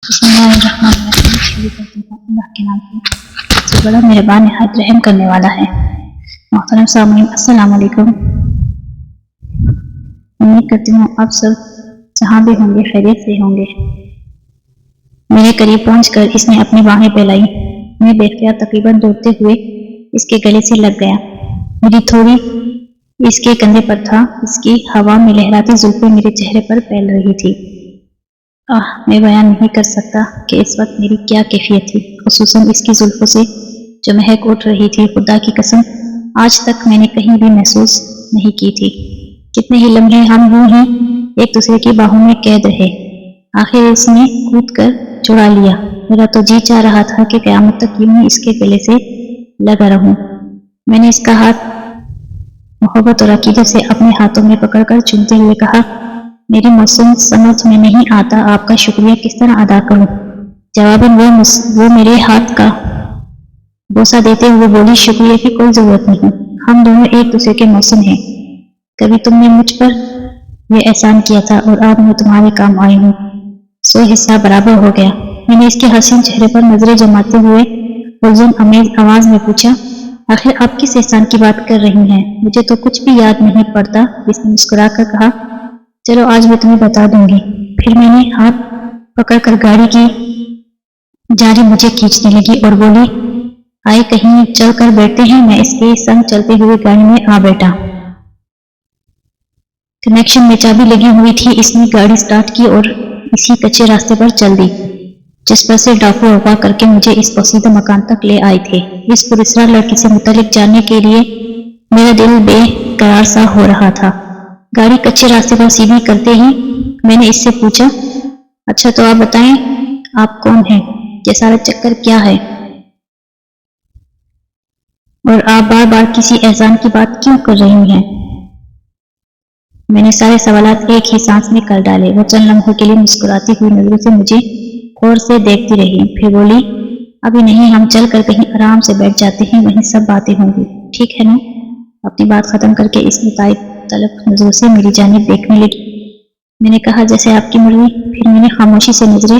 बिस्मिल्लाहिर्रहमानिर्रहीम। शुरू करते हैं अल्लाह के नाम से जो बड़ा मेहरबान निहायत रहम करने वाला है। मोहतरम सामीन, अस्सलाम वालेकुम। उम्मीद करती हूँ आप सब जहाँ भी होंगे खैरियत से होंगे। मेरे करीब पहुंचकर इसने अपनी बाहें फैलाई। मैं बेख्तियार तकरीबन दौड़ते हुए इसके गले से लग गया। मेरी थोड़ी इसके कंधे पर था। इसकी हवा में लहराती जुल्फें मेरे चेहरे पर फैल रही थी। मैं बयान नहीं कर सकता कि इस वक्त मेरी क्या कैफियत थी, खुसूसन इसकी जुल्फों से जो महक उठ रही थी। खुदा की कसम आज तक मैंने कहीं भी महसूस नहीं की थी। कितने ही लम्हे हम यूं ही एक दूसरे की बाहों में कैद रहे। आखिर इसने कूद कर छुड़ा लिया। मेरा तो जी चाह रहा था कि क़यामत तक यूं ही इसके गले से लगा रहूं। मैंने इसका हाथ मोहब्बत और अकीदत से अपने हाथों में पकड़कर चूमते हुए कहा, मेरी मौसम समझ में नहीं आता आपका शुक्रिया किस तरह अदा करूं। जवाबन वो मेरे हाथ का बोसा देते हुए बोली, शुक्रिया की कोई जरूरत नहीं, हम दोनों एक दूसरे के मौसम हैं। कभी तुमने मुझ पर यह एहसान किया था और आज मैं तुम्हारे काम आई हूँ, सो हिस्सा बराबर हो गया। मैंने इसके हसीन चेहरे पर नजरें जमाते हुए हुज़्न अमेज आवाज में पूछा, आखिर आप किस एहसान की बात कर रही हैं? मुझे तो कुछ भी याद नहीं पड़ता। इसने मुस्कुरा कर कहा, चलो आज मैं तुम्हें बता दूंगी। फिर मैंने हाथ पकड़कर गाड़ी की जारी मुझे खींचने लगी और बोली, आए कहीं चल कर बैठते हैं। मैं इसके संग चलते हुए गाड़ी में आ बैठा। कनेक्शन में चाबी लगी हुई थी। इसने गाड़ी स्टार्ट की और इसी कच्चे रास्ते पर चल दी जिस पर से डाकू अगवा करके मुझे इस पोसीदा मकान तक ले आए थे। इस पुरस्कार लड़की से मुतालिक जानने के लिए मेरा दिल बेकरार सा हो रहा था। गाड़ी कच्चे रास्ते पर सीधी करते ही मैंने इससे पूछा, अच्छा तो आप बताएं आप कौन हैं, ये सारा चक्कर क्या है और आप बार बार किसी एहसान की बात क्यों कर रही हैं? मैंने सारे सवालात एक ही सांस में कर डाले। वो चंद लम्हों के लिए मुस्कुराती हुई नजरों से मुझे गौर से देखती रही, फिर बोली, अभी नहीं, हम चल कर कहीं आराम से बैठ जाते हैं, वहीं सब बातें होंगी, ठीक है ना? अपनी बात खत्म करके इसने ताइब तलब नजरों से मेरी जानिब देखने लगी। मैंने कहा, जैसे आपकी मर्जी। फिर मैंने खामोशी से नजरें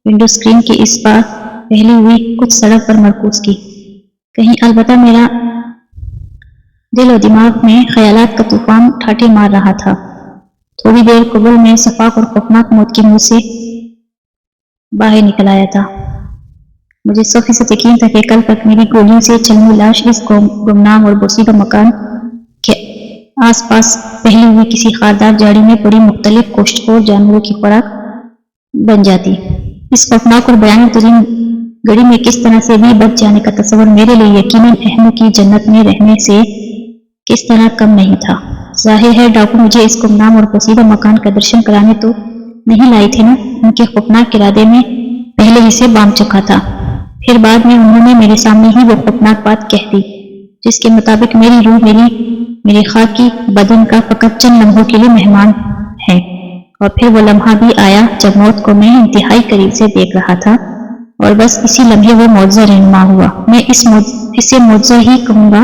विंडो स्क्रीन की इस बार फैली हुई कुछ सड़क पर मरकूज की। कहीं अलबत्ता मेरा दिल और दिमाग में ख्यालात का तूफान ठाठे मार रहा था। थोड़ी देर कबल में सफाक और खौफनाक मौत की मुंह से बाहर निकल आया था। मुझे 100% यकीन था कि कल तक मेरी गोलियों से चलनी लाश इस गुमनाम और बोसीदा मकान के आसपास पहली हुई किसी खारदार जाड़ी में पड़ी मुख्तलिफ कोष्ठखोर जानवरों की खुराक बन जाती। इस खौफनाक और बयानी तरीन गड़ी में किस तरह से भी बच जाने का तस्वर मेरे लिए यकीनन अहमों की जन्नत में रहने से किस तरह कम नहीं था। जाहिर है डाकू मुझे इस गुमनाम और पोसीदा मकान का दर्शन कराने तो नहीं लाए थे ना। उनके खौफनाक इरादे में पहले ही से बांध चुका था। फिर बाद में उन्होंने मेरे सामने ही वो खौफनाक बात कह दी जिसके मुताबिक मेरी रूह मेरे खाकी बदन का फकत चंद लम्हों के लिए मेहमान है। और फिर वो लम्हा भी आया जब मौत को मैं इंतहाई करीब से देख रहा था और बस इसी लम्हे वो मौजज़ा रहनुमा हुआ। मैं इसे मौजज़ा ही कहूँगा।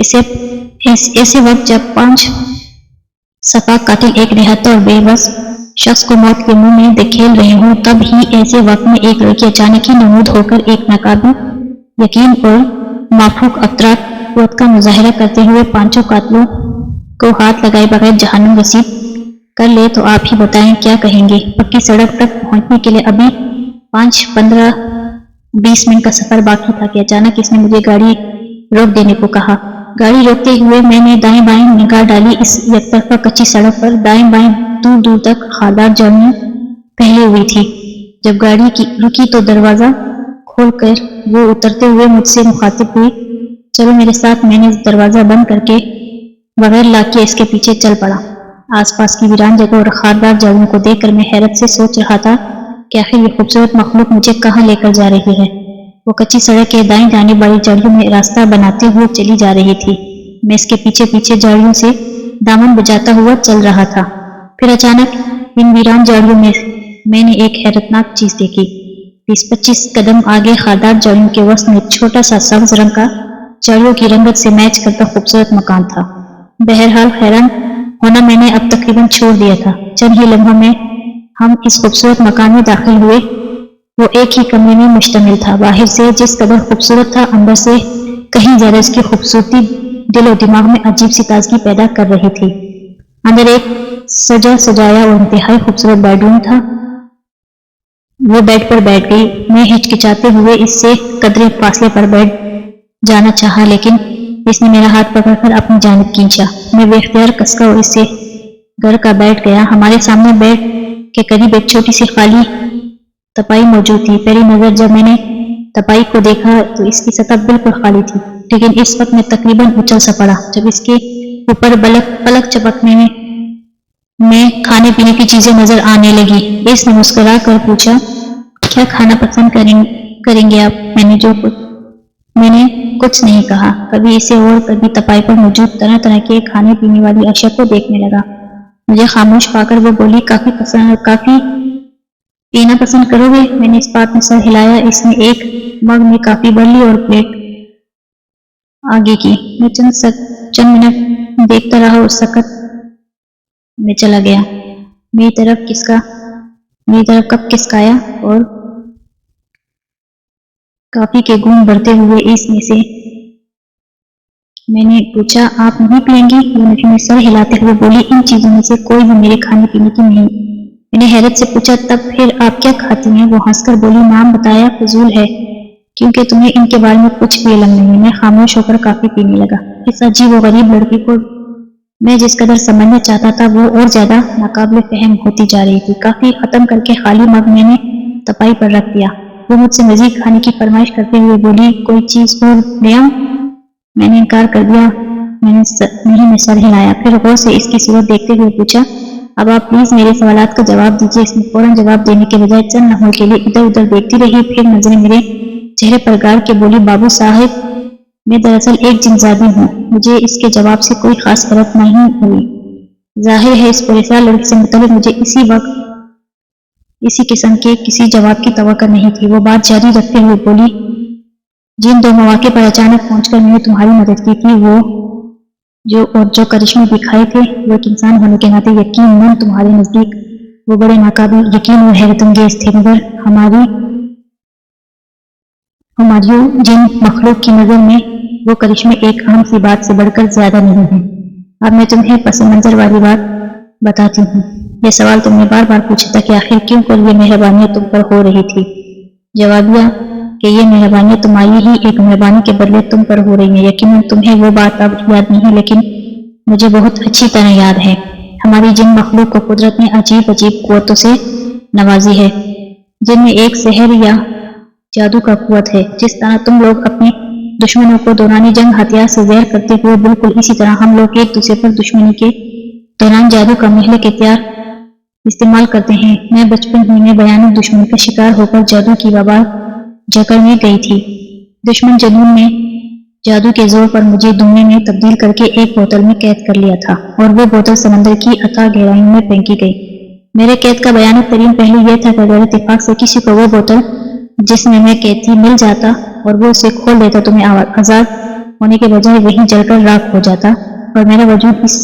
ऐसे वक्त जब 5 सफाक कातिल एक निहत्था और बेबस शख्स को मौत के मुंह में धकेल रहे हों, तब ही ऐसे वक्त में एक लड़की अचानक ही नमूद होकर एक नाकाबिल यकीन और माफूक अतरात कुव्वत का मुजाहिरा करते हुए 5 कातिलों को हाथ लगाए बगैर जहन्नुम रसीद कर ले तो आप ही बताएं क्या कहेंगे। पक्की सड़क तक पहुंचने के लिए अभी 5, 15, 20 मिनट का सफर बाकी था कि अचानक इसने मुझे गाड़ी रोक देने को कहा। गाड़ी रोकते हुए मैंने दाएं बाएं निगाह डाली। इस एकतरफा कच्ची सड़क पर दाएं बाएं दूर दूर तक खारदार झाड़ियां फैली हुई थी। जब गाड़ी की रुकी तो दरवाजा खोलकर वो उतरते हुए मुझसे मुखातिब हुई, चलो मेरे साथ। मैंने दरवाजा बंद करके बगैर लाक के इसके पीछे चल पड़ा। आसपास की वीरान जगह और खारदार झाड़ियों को देखकर मैं हैरत से सोच रहा था कि आखिर ये खूबसूरत मखलूक मुझे कहाँ लेकर जा रही है। वो कच्ची सड़क के दाएं जानिब वाली झाड़ियों में रास्ता बनाते हुए चली जा रही थी। मैं इसके पीछे पीछे झाड़ियों से दामन बजाता हुआ चल रहा था। फिर अचानक इन वीरान झाड़ियों में मैंने एक हैरतनाक चीज देखी। 20-25 कदम आगे खारदार झाड़ियों के वसत में छोटा सा सब्ज रंग का झाड़ियों की रंगत से मैच करता खूबसूरत मकान था। बहरहाल हैरान होना मैंने अब तकरीबन छोड़ दिया था। चंद ही लम्हों में हम इस खूबसूरत मकान में दाखिल हुए। وہ ایک ہی کمرے میں مشتمل تھا. باہر سے جس قدر خوبصورت تھا، اندر سے کہیں زیادہ اس کی خوبصورتی دل و دماغ میں عجیب سی تازگی پیدا کر رہی تھی. اندر ایک سجا سجایا اور انتہائی خوبصورت بیڈ روم تھا. وہ بیڈ پر بیٹھ گئی. میں ہچکچاتے ہوئے اس سے قدرے فاصلے پر بیٹھ جانا چاہا، لیکن اس نے میرا ہاتھ پکڑ کر اپنی جانب کھینچا. میں بے اختیار کسکا اور اس سے گھر کا بیٹھ گیا. ہمارے سامنے بیڈ کے قریب ایک چھوٹی سی خالی تپائی موجود تھی. پہلی نظر جب میں نے تپائی کو دیکھا تو اس کی سطح بالکل خالی تھی، لیکن اس وقت میں تقریباً اچھل سا پڑا جب اس کے اوپر پلک چپکنے میں کھانے پینے کی چیزیں نظر آنے لگی. اس نے مسکرا کر پوچھا، کیا کھانا پسند کریں گے آپ؟ میں نے کچھ نہیں کہا. کبھی اسے اور کبھی تپائی پر موجود طرح طرح کے کھانے پینے والی اشیاء کو دیکھنے لگا. مجھے خاموش پا کر وہ بولی، کافی پینا پسند کرو گے؟ میں نے اس بات میں سر ہلایا. اس نے ایک مگ میں کافی بھر لی اور پلیٹ آگے کی. میں چند منٹ دیکھتا رہا اور سکت میں چلا گیا. میری طرف کپ کھسکایا اور کافی کے گھونٹ بھرتے ہوئے اس میں سے میں نے پوچھا، آپ نہیں پئیں گی؟ وہ سر ہلاتے ہوئے بولی، ان چیزوں میں سے کوئی بھی میرے کھانے پینے کی نہیں. میں نے حیرت سے پوچھا، تب پھر آپ کیا کھاتی ہیں؟ وہ ہنس کر بولی، نام بتایا فضول ہے کیونکہ تمہیں ان کے بارے میں کچھ بھی علم نہیں. میں خاموش ہو کر کافی پینے لگا. اس عجیب و غریب لڑکی کو میں جس قدر سمجھنا چاہتا تھا وہ اور زیادہ ناقابل فہم ہوتی جا رہی تھی. کافی ختم کر کے خالی مگ میں نے تپائی پر رکھ دیا. وہ مجھ سے مزید کھانے کی فرمائش کرتے ہوئے بولی، کوئی چیز اور لے آؤں؟ میں نے انکار کر دیا. میں سر ہلایا. پھر غور سے اس کی صورت دیکھتے ہوئے پوچھا، اب آپ پلیز میرے سوالات کا جواب دیجیے. اس نے فوراً جواب دینے کے بجائے چند لمحوں کے لیے ادھر ادھر دیکھتی رہی. پھر نظریں میرے چہرے پر گاڑ کے بولی، بابو صاحب، میں دراصل ایک جن زادی ہوں. مجھے اس کے جواب سے کوئی خاص حیرت نہیں ہوئی. ظاہر ہے اس پریشان لڑکی سے متعلق مجھے اسی قسم کے کسی جواب کی توقع نہیں تھی. وہ بات جاری رکھتے ہوئے بولی، جن دو مواقع پر اچانک پہنچ کر میں نے تمہاری مدد کی تھی، وہ جو کرشمے دکھائے تھے، وہ ایک انسان ہونے کے ناطے یقیناً تمہارے نزدیک وہ بڑے ناقابل یقین اور حیرت انگیز تھے، مگر ہماری جن مخلوق کی نظر میں وہ کرشمے ایک عام سی بات سے بڑھ کر زیادہ نہیں ہیں. اب میں تمہیں پس منظر والی بات بتاتی ہوں. یہ سوال تم نے بار بار پوچھا تھا کہ آخر کیوں کر یہ مہربانیاں تم پر ہو رہی تھی. جواب یہ کہ یہ مہربانیاں تمہاری ہی ایک مہربانی کے بدلے تم پر ہو رہی ہیں. یقیناً تمہیں وہ بات اب یاد نہیں، لیکن مجھے بہت اچھی طرح یاد ہے. ہماری جن مخلوق کو قدرت نے عجیب قوتوں سے نوازی ہے، جن میں ایک سحر یا جادو کا قوت ہے. جس طرح تم لوگ اپنے دشمنوں کو دوران جنگ ہتھیار سے زہر کرتے ہوئے، بالکل اسی طرح ہم لوگ ایک دوسرے پر دشمنی کے دوران جادو کا مہلک اختیار استعمال کرتے ہیں. میں بچپن ہی میں بھیانک دشمنی کا شکار ہو کر جادو کی وبا جکڑ میں گئی تھی. دشمن جنون میں جادو کے زور پر مجھے دنیا میں تبدیل کر کے ایک بوتل میں قید کر لیا تھا، اور وہ بوتل سمندر کی اتھاہ گہرائیوں میں پھینکی گئی. میرے قید کا بھیانک ترین پہلو یہ تھا کہ اگر اتفاق سے کسی کو وہ بوتل جس میں میں قید تھی مل جاتا اور وہ اسے کھول دیتا تو میں آزاد ہونے کے بجائے وہیں جل کر راکھ ہو جاتا اور میرا وجود اس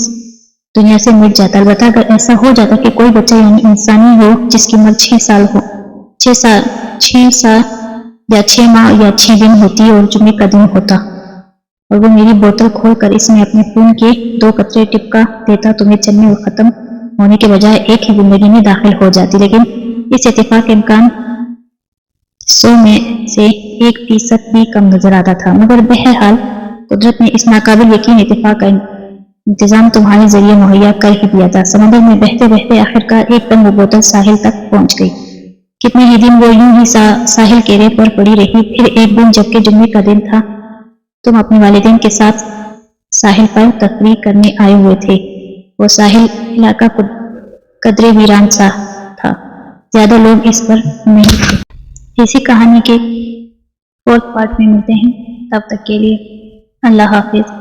دنیا سے مٹ جاتا. البتہ اگر ایسا ہو جاتا کہ کوئی بچہ یعنی انسانی ہو جس کی عمر 6 سال یا 6 ماہ یا 6 دن ہوتی اور جمعے کا دن ہوتا، اور وہ میری بوتل کھول کر اس میں اپنے خون کے 2 قطرے ٹپکا دیتا تو میں چلنے اور ختم ہونے کے بجائے ایک ہی زندگی میں داخل ہو جاتی. لیکن اس اتفاق کا امکان 100 میں سے 1% بھی کم نظر آتا تھا. مگر بہرحال قدرت نے اس ناقابل یقین اتفاق کا انتظام تمہارے ذریعے مہیا کر ہی دیا تھا. سمندر میں بہتے بہتے آخرکار ایک دم وہ بوتل ساحل تک پہنچ گئی. کتنے ہی دن وہ یوں ہی ساحل کے ریت پر پڑی رہی. پھر ایک دن جبکہ جمعے کا دن تھا، تم اپنے والدین کے ساتھ ساحل پر تفریح کرنے آئے ہوئے تھے. وہ ساحل علاقہ قدرے ویران سا تھا، زیادہ لوگ اس پر نہیں تھے. اسی کہانی کے 4th پارٹ میں ملتے ہیں. تب تک کے لیے اللہ حافظ.